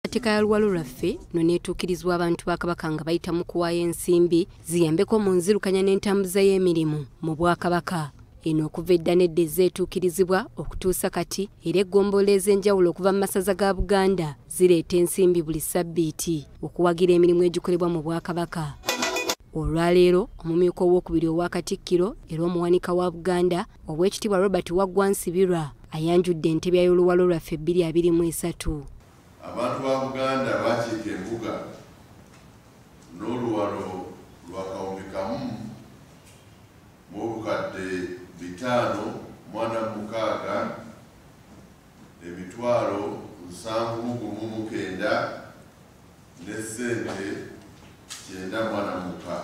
Enteekateeka ya Luwalo lwaffe no neetuukirizwa abantu ba Kabaka nga bayita mu kuwaayo ensimbi ziyambeko mu nzirukanya n'entambuza y'emirimu mu Bwakabaka. Eno okuva edda n'edda ezeetuukirizibwa okutuusa kati era eggombolola ez'enjawulo okuva mu masaza ga Buganda zireeta ensimbi buli ssabbiiti okuwagira emirimu egikolebwa mu Bwakabaka. Olwaleero omumyuka owookubiri owa Katikkiro era omuwanika wa Buganda Oweekitiibwa Robert Waggwa ayanjudde entebya y'Oluwalo lwaffe 2023. Abantu ba Buganda bakiika embuga n'Oluwalo lwa Kawumbi Kamu mu bukadde 5,600 emitwalo 7,900 ne ssente 9,600.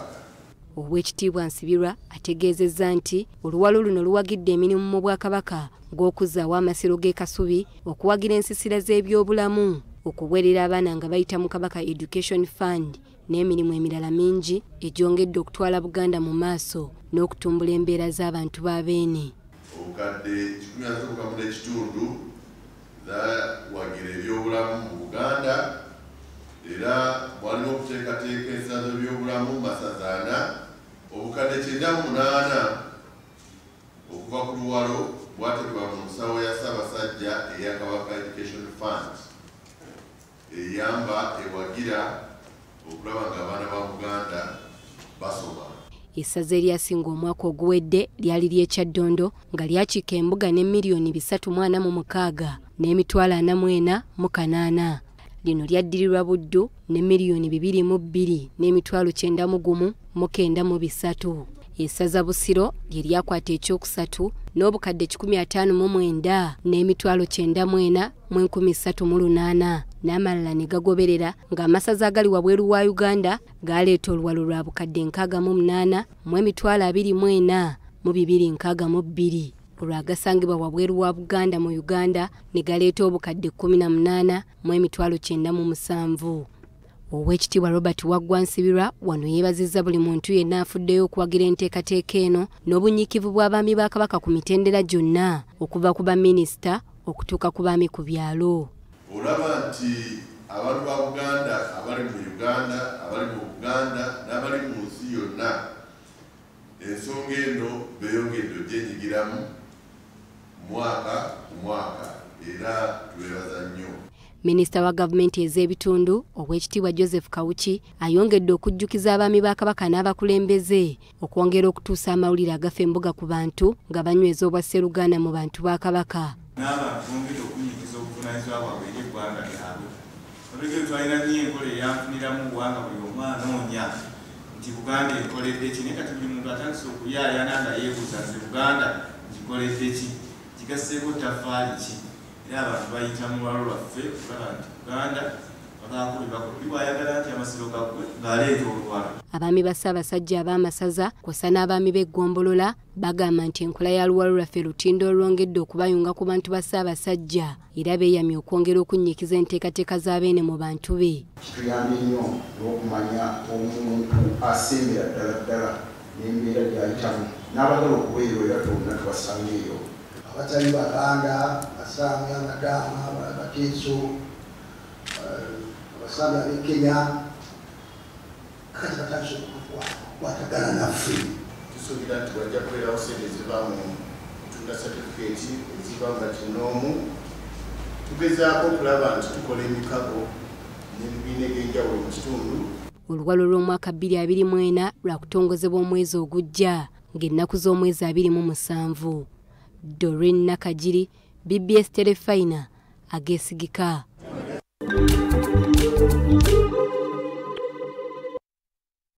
Oweekitiibwa Nsibirwa ategeezezza nti Oluwalo luno luwagidde emirimu mu Bwakabaka ng'okuzzaawo amasiro g'e Kasubi, okuwagira ensisira z'ebyobulamu, okuweerera abaana nga bayita mu Kabaka Education Fund n'emirimu emirala mingi egyongedde okutwala Buganda mu maaso n'okutumbula embeera z'abantu b'abeene. Obukadde 1,3 Nekitundu zawagira ebyobulamu mu Buganda era mwalimu okuteekateeka ensazo by'obulamu mu masaza 4, obukadde 98 okuva ku Luwalo bwateekebwa mu nsawo ya Ssaabasajja eya Kabaka Education Fund eyamba ewagira okulaba ng'abaana ba Buganda basoma. Essaza eryasinga omwaka oguwedde lyali ly'Ekyaddondo nga lyakiika embuga ne miliyoni 346 n'emitwalo 44,800. Lino lyaddirirwa Buddu ne miliyoni 22 n'emitwalo 91,903. Essaza Busiro lye lyakwata ekyokusatu n'obukadde 159 n'emitwalo 94,138 n'amalala ne gagoberera ng'amasaza agali wabweru wa Uganda galeeta Oluwalo lwa bukadde 68 mu emitwalo 24 mu 262. Olwagasangibwa wabweru wa Buganda mu Uganda ne galeeta obukadde 18 mu emitwalo 97. Oweekitiibwa Robert Waggwa Nsibirwa wano yeebazizza buli muntu yenna afuddeyo okuwagira enteekateeka eno n'obunyiikivu bw'abaami ba Kabaka ku mitendera gyonna okuva ku baminisita okutuuka ku baami ku byalo. Olaba nti abantu ba Buganda abali mu Uganda, abali mu Buganda n'abali mu nsi yonna ensonga eno beeyongedde ogyenyigiramu mwaka ku mwaka era tubeebaza nnyo. Minisita wa gavumenti ez'ebitundu Oweekitiibwa Joseph Kawuki ayongedde okujjukiza abaami ba Kabaka n'abakulembeze okwongera okutuusa amawulire agafa embuga ku bantu nga banyweza obwa Sseruganda mu bantu ba Kabaka. N'abantu bongedde okunyigiza obuvunaanyizibwa bwabwe eri eggwanga lyabwe. Olwegero twalina nnyo enkola eyanfuniramu buwanga buli omu anoonya nti Buganda ekoledde ki, naye kati buli muntu atandise okuyaayana nga yeebuuza nti Buganda gikoledde ki, kigasseeko ttafaali ki. Era abantu bayita mu Luwalo lwaffe okulaba nti Buganda abakulu bakulu bayagala nti amasiro gaggwe ng'aleeta Oluwalo. Abaami ba Ssaabasajja ab'amasaza kw'ossa n'abaami b'eggombolola bagamba nti enkola ya Luwalo lwaffe lutindo olwongedde okubayunga ku bantu ba Ssaabasajja era beeyamye okwongera okunnyikiza enteekateeka z'abeene mu bantu be. Kituyambye nnyo n'okumanya omuntu asembera ddala n'embeera gy'ayitamu n'abagala okubeera era twonna tubasangeeyo. Abatali Baganda, Abasaami, Abadaama, Abateeso, Abasaami ab'e Kenya kati batandise okukwatagana naffe. Tusuubira nti bajja kubeerawo ssente eziva mu kutunda satifikeeti eziva nga kinoomu. Tugezaako okulaba nti tukola emikago n'ebibiina eby'enjawulo mu kitundu. Oluwalo lw'omwaka 2024 lwakutongozebwa omwezi ogujja ng'ennaku z'omwezi 27. Doreen Nakajiri, BBS Telefina, ageesigika.